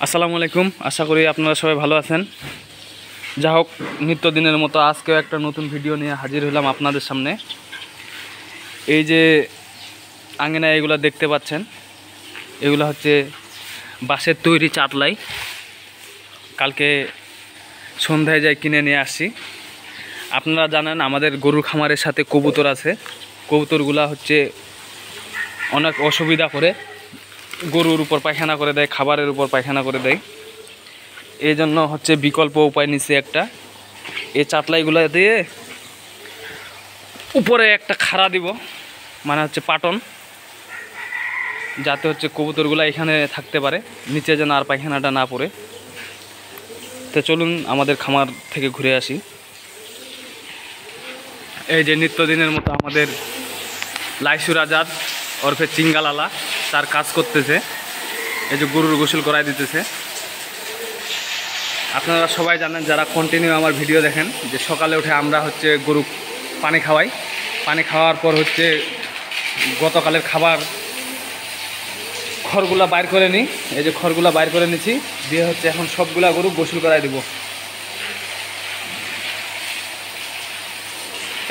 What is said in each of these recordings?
আসসালামু আলাইকুম। আশা করি আপনারা সবাই ভালো আছেন। যা হোক, নিত্যদিনের মতো আজকেও একটা নতুন ভিডিও নিয়ে হাজির হলাম আপনাদের সামনে। এই যে আঙিনায় এগুলো দেখতে পাচ্ছেন, এগুলো হচ্ছে বাঁশের তৈরি চাটলাই। কালকে সন্ধ্যায় যাই কিনে নিয়ে আসছি। আপনারা জানেন আমাদের গরুর খামারের সাথে কবুতর আছে। কবুতরগুলা হচ্ছে অনেক অসুবিধা করে, গরুর উপর পায়খানা করে দেয়, খাবারের উপর পায়খানা করে দেয়। এই জন্য হচ্ছে বিকল্প উপায় নিচ্ছে একটা, এই চাটলাইগুলো দিয়ে উপরে একটা খাড়া দিব, মানে হচ্ছে পাটন, যাতে হচ্ছে কবুতরগুলো এখানে থাকতে পারে, নিচে যেন আর পায়খানাটা না পড়ে। তো চলুন আমাদের খামার থেকে ঘুরে আসি। এই যে নিত্যদিনের মতো আমাদের লাইসুর আজাদ ওরফে চিঙ্গালালা তার কাজ করতেছে। এই যে গরুর গোসল করাই দিতেছে। আপনারা সবাই জানেন যারা কন্টিনিউ আমার ভিডিও দেখেন, যে সকালে উঠে আমরা হচ্ছে গরু পানি খাওয়াই। পানি খাওয়ার পর হচ্ছে গতকালের খাবার খড়গুলা বাইর করে নিই। এই যে খড়গুলা বাইর করে নিচ্ছি, দিয়ে হচ্ছে এখন সবগুলা গরু গোসল করাই দিব।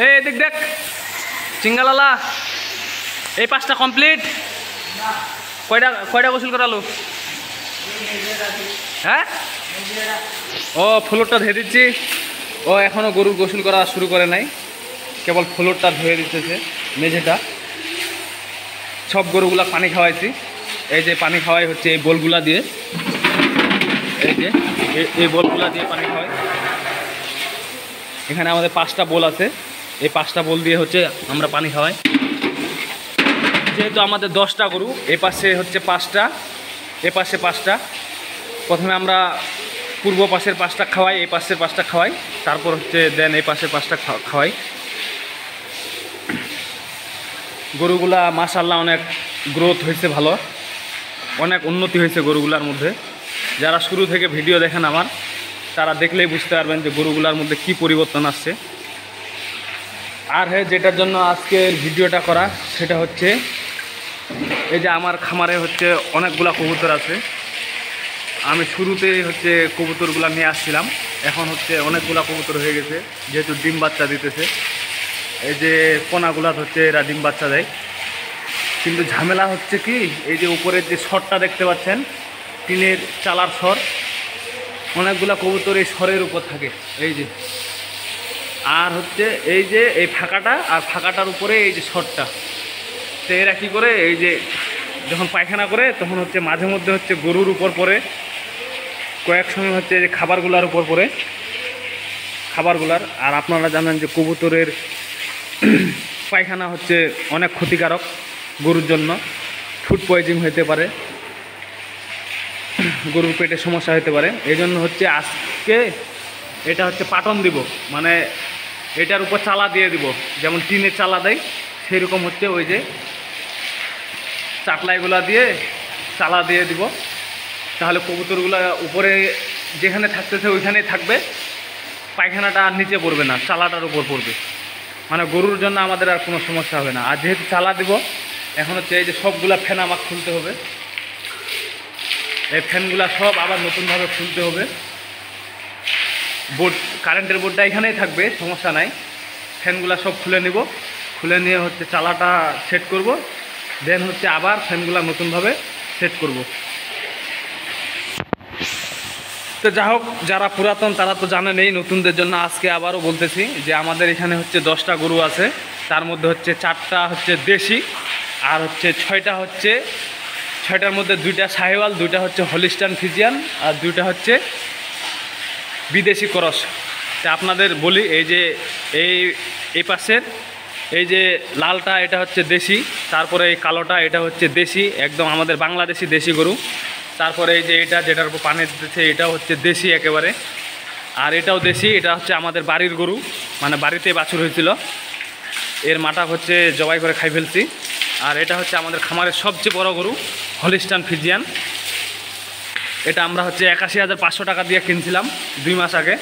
এই দেখ দেখ চিঙ্গালালা, এই পাঁচটা কমপ্লিট। কয়টা গোসল করালো? হ্যাঁ, ও ফ্লোরটা ধুয়ে দিচ্ছি। ও এখনও গরুর গোসল করা শুরু করে নাই, কেবল ফ্লোরটা ধুয়ে দিতেছে, মেঝেটা। সব গরুগুলা পানি খাওয়াইছি। এই যে পানি খাওয়াই হচ্ছে এই বোলগুলা দিয়ে, এই যে এই বোলগুলা দিয়ে পানি খাওয়াই। এখানে আমাদের 5টা বোল আছে, এই 5টা বোল দিয়ে হচ্ছে আমরা পানি খাওয়াই। যেহেতু আমাদের 10টা গরু, এ পাশে হচ্ছে 5টা, এ পাশে 5টা। প্রথমে আমরা পূর্ব পাশের 5টা খাওয়াই, এই পাশের 5টা খাওয়াই, তারপর হচ্ছে দেন এই পাশের 5টা খাওয়াই। গরুগুলা মাশাআল্লাহ অনেক গ্রোথ হয়েছে, ভালো, অনেক উন্নতি হয়েছে গরুগুলার মধ্যে। যারা শুরু থেকে ভিডিও দেখেন আমার, তারা দেখলেই বুঝতে পারবেন যে গরুগুলার মধ্যে কি পরিবর্তন আসছে। আর হ্যাঁ, যেটার জন্য আজকের ভিডিওটা করা সেটা হচ্ছে এই যে আমার খামারে হচ্ছে অনেকগুলা কবুতর আছে। আমি শুরুতেই হচ্ছে কবুতরগুলা নিয়ে আসছিলাম, এখন হচ্ছে অনেকগুলা কবুতর হয়ে গেছে, যেহেতু ডিম বাচ্চা দিতেছে। এই যে পোনাগুলা হচ্ছে এরা ডিম বাচ্চা দেয়। কিন্তু ঝামেলা হচ্ছে কি, এই যে উপরের যে শরটা দেখতে পাচ্ছেন, টিনের চালার শর, অনেকগুলা কবুতর এই শরের উপর থাকে। এই যে আর হচ্ছে এই যে এই ফাঁকাটা, আর ফাঁকাটার উপরে এই যে শরটা। তো এরা কী করে, এই যে যখন পায়খানা করে তখন হচ্ছে মাঝে মধ্যে হচ্ছে গরুর উপর পড়ে, কয়েক সময় হচ্ছে যে খাবারগুলার উপর পড়ে, খাবারগুলার। আর আপনারা জানেন যে কবুতরের পায়খানা হচ্ছে অনেক ক্ষতিকারক গরুর জন্য, ফুড পয়জন হতে পারে, গরুর পেটে সমস্যা হতে পারে। এই জন্য হচ্ছে আজকে এটা হচ্ছে পাটন দিব, মানে এটার উপর চালা দিয়ে দিব, যেমন টিনের চালা দেয় সেই রকম হচ্ছে ওই যে চাটলাইগুলা দিয়ে চালা দিয়ে দিব। তাহলে কবুতরগুলো উপরে যেখানে থাকতেছে ওইখানেই থাকবে, পায়খানাটা আর নিচে পড়বে না, চালাটার উপর পড়বে, মানে গরুর জন্য আমাদের আর কোনো সমস্যা হবে না। আর যেহেতু চালা দিব, এখন হচ্ছে এই যে সবগুলা ফ্যান আমাকে খুলতে হবে। এই ফ্যানগুলা সব আবার নতুনভাবে খুলতে হবে। বোর্ড, কারেন্টের বোর্ডটা এখানেই থাকবে, সমস্যা নাই। ফ্যানগুলা সব খুলে নিব, খুলে নিয়ে হচ্ছে চালাটা সেট করব, দেন হচ্ছে আবার ফ্যানগুলা নতুনভাবে সেট করব। তো যা হোক, যারা পুরাতন তারা তো জানেনই, নতুনদের জন্য আজকে আবারও বলতেছি যে আমাদের এখানে হচ্ছে 10টা গরু আছে, তার মধ্যে হচ্ছে 4টা হচ্ছে দেশি, আর হচ্ছে 6টার মধ্যে 2টা সাহিওয়াল, 2টা হচ্ছে হলিস্টান ফিজিয়ান, আর 2টা হচ্ছে বিদেশি ক্রস। তা আপনাদের বলি, এই যে এই পাশের এই যে লালটা এটা হচ্ছে দেশি, তারপরে এই কালোটা এটা হচ্ছে দেশি, একদম আমাদের বাংলাদেশি দেশি গরু। তারপরে এই যে এটা যেটার উপর পানি দিতেছে এটাও হচ্ছে দেশি একেবারে, আর এটাও দেশি। এটা হচ্ছে আমাদের বাড়ির গরু, মানে বাড়িতে বাছুর হয়েছিল, এর মাটা হচ্ছে জবাই করে খাই ফেলছি। আর এটা হচ্ছে আমাদের খামারের সবচেয়ে বড় গরু, হলিস্টান ফিজিয়ান। এটা আমরা হচ্ছে 81,500 টাকা দিয়ে কিনছিলাম 2 মাস আগে।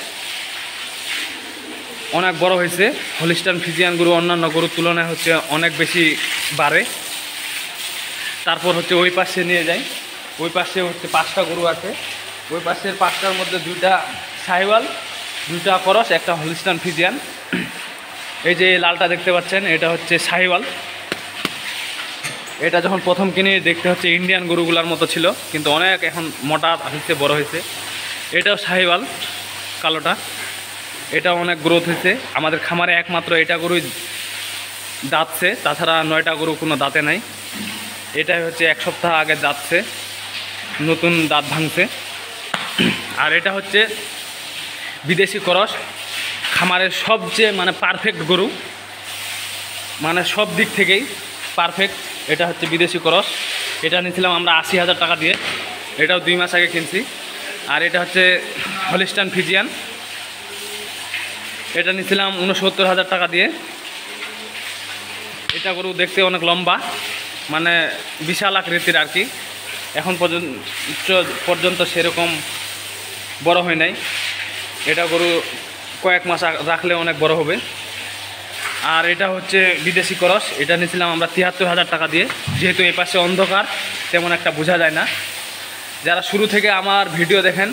অনেক বড় হয়েছে হলিস্টান ফিজিয়ান গরু, অন্যান্য গরুর তুলনায় হচ্ছে অনেক বেশি বাড়ে। তারপর হচ্ছে ওই পাশে নিয়ে যাই, ওই পাশে হচ্ছে 5টা গরু আছে। ওই পাশের 5টার মধ্যে 2টা সাহিওয়াল, 2টা করস, একটা হলিস্টান ফিজিয়ান। এই যে লালটা দেখতে পাচ্ছেন, এটা হচ্ছে সাহিওয়াল। এটা যখন প্রথম কিনে দেখতে হচ্ছে ইন্ডিয়ান গরুগুলার মতো ছিল, কিন্তু অনেক এখন মোটা হয়েছে, বড় হয়েছে। এটাও সাহিওয়াল কালোটা, এটা অনেক গ্রোথ হয়েছে। আমাদের খামারে একমাত্র এটা গরুই দাঁতছে, তাছাড়া 9টা গরু কোনো দাঁতে নাই। এটাই হচ্ছে 1 সপ্তাহ আগে দাঁতছে, নতুন দাঁত ভাঙছে। আর এটা হচ্ছে বিদেশি করস, খামারের সবচেয়ে মানে পারফেক্ট গরু, মানে সব দিক থেকেই পারফেক্ট। এটা হচ্ছে বিদেশি করস, এটা নিয়েছিলাম আমরা 80,000 টাকা দিয়ে, এটাও 2 মাস আগে কিনছি। আর এটা হচ্ছে হলিস্টান ফিজিয়ান, এটা নিয়েছিলাম 69,000 টাকা দিয়ে। এটা গরু দেখতে অনেক লম্বা, মানে বিশাল আকৃতির আর কি। এখন পর্যন্ত সেরকম বড় হয় নাই। এটা গরু কয়েক মাস রাখলে অনেক বড় হবে। আর এটা হচ্ছে বিদেশি করস, এটা নিয়েছিলাম আমরা 73,000 টাকা দিয়ে। যেহেতু এই পাশে অন্ধকার, তেমন একটা বোঝা যায় না। যারা শুরু থেকে আমার ভিডিও দেখেন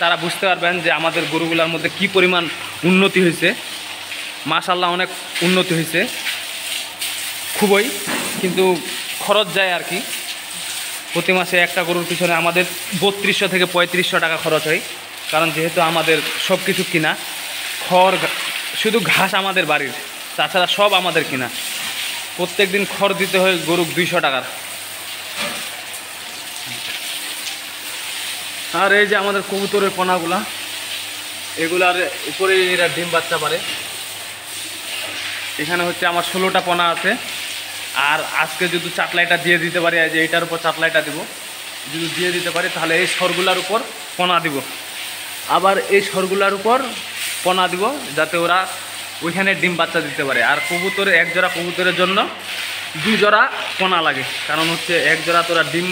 তারা বুঝতে পারবেন যে আমাদের গরুগুলোর মধ্যে কি পরিমাণ উন্নতি হয়েছে। মাশাআল্লাহ অনেক উন্নতি হয়েছে খুবই, কিন্তু খরচ যায় আর কি। প্রতি মাসে একটা গরুর পিছনে আমাদের 3200 থেকে 3500 টাকা খরচ হয়, কারণ যেহেতু আমাদের সব কিছু কিনা। খড়, শুধু ঘাস আমাদের বাড়ির, তাছাড়া সব আমাদের কিনা। প্রত্যেক দিন খড় দিতে হয় গরু 200 টাকার। আর এই যে আমাদের কবুতরের পোনাগুলা, এগুলার উপরে এরা ডিম বাচ্চা পারে। এখানে হচ্ছে আমার 16টা পোনা আছে। আর আজকে যদি চাটলাইটা দিয়ে দিতে পারি, যে এইটার উপর চাটলাইটা দিব, যদি দিয়ে দিতে পারি তাহলে এই সরগুলার উপর পোনা দিব। আবার এই সরগুলার উপর পোনা দিব, যাতে ওরা ওইখানে ডিম বাচ্চা দিতে পারে। আর কবুতরে, 1 জোড়া কবুতরের জন্য 2 জোড়া পোনা লাগে, কারণ হচ্ছে 1 জোড়া তোরা ডিম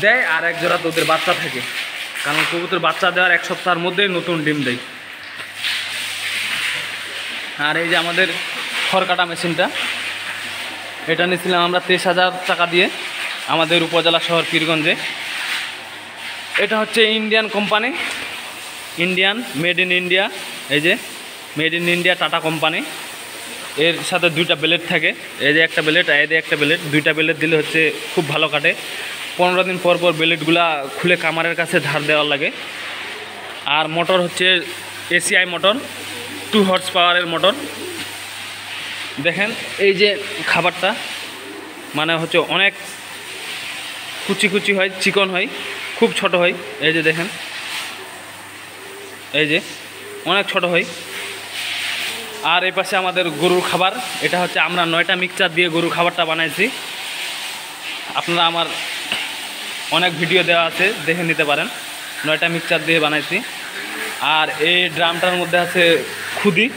দেয় আর 1 জোড়া তো ওদের বাচ্চা থাকে। কারণ কবুতর বাচ্চা দেওয়ার 1 সপ্তাহের মধ্যেই নতুন ডিম দেয়। আর এই যে আমাদের খড় কাটা মেশিনটা, এটা নিয়েছিলাম আমরা 23,000 টাকা দিয়ে, আমাদের উপজেলা শহর পীরগঞ্জে। এটা হচ্ছে Indian company, Indian, made in India. এই যে made in India tata company. এর সাথে 2টা ব্লেড থাকে, এই যে একটা ব্লেড, এই যে একটা ব্লেড। 2টা ব্লেড দিলে হচ্ছে খুব ভালো কাটে। 15 দিন পর পর ব্লেডগুলা খুলে কামারের কাছে ধার দেওয়ার লাগে। আর মোটর হচ্ছে এসিআই মোটর, 2 হর্স পাওয়ারের মোটর। দেখেন এই যে খাবারটা, মানে হচ্ছে অনেক কুচি কুচি হয়, চিকন হয়, খুব ছোট হয়। এই যে দেখেন, এই যে অনেক ছোট হয়। আর এই পাশে আমাদের গরুর খাবার, এটা হচ্ছে আমরা 9টা মিক্সচার দিয়ে গরুর খাবারটা বানাইছি। আপনারা আমার অনেক ভিডিও দেওয়া আছে, দেখে নিতে পারেন। 9টা মিক্সচার দিয়ে বানাইছি। আর এই ড্রামটার মধ্যে আছে খুদি,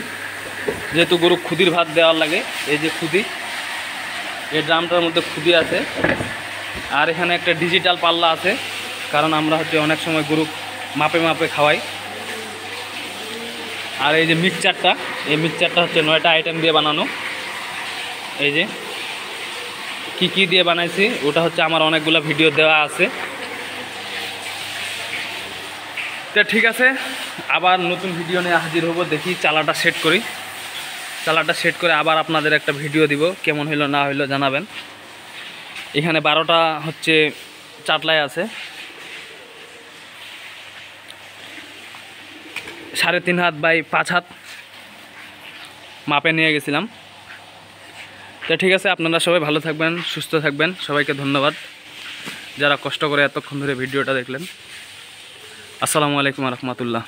যেহেতু গরু খুদির ভাত দেওয়ার লাগে। এই যে খুদি, এই ড্রামটার মধ্যে খুদি আছে। আর এখানে একটা ডিজিটাল পাল্লা আছে, কারণ আমরা হচ্ছে অনেক সময় গরু মাপে মাপে খাওয়াই। আর এই যে মিক্সচারটা, এই মিক্সচারটা হচ্ছে 9টা আইটেম দিয়ে বানানো। এই যে কি দিয়ে বানাইছি ওটা হচ্ছে আমার অনেকগুলো ভিডিও দেওয়া আছে। তো ঠিক আছে, আবার নতুন ভিডিও নিয়ে হাজির হব। দেখি চালাটা সেট করি, চালাটা সেট করে আবার আপনাদের একটা ভিডিও দিব, কেমন হইলো না হইলো জানাবেন। এখানে 12টা হচ্ছে চাটলাই আছে, 3.5 হাত বাই 5 হাত মাপে নিয়ে গেছিলাম। তো ঠিক আছে, আপনারা সবাই ভালো থাকবেন, সুস্থ থাকবেন। সবাইকে ধন্যবাদ যারা কষ্ট করে এতক্ষণ ধরে ভিডিওটা দেখলেন। আসসালামু আলাইকুম রহমতুল্লাহ।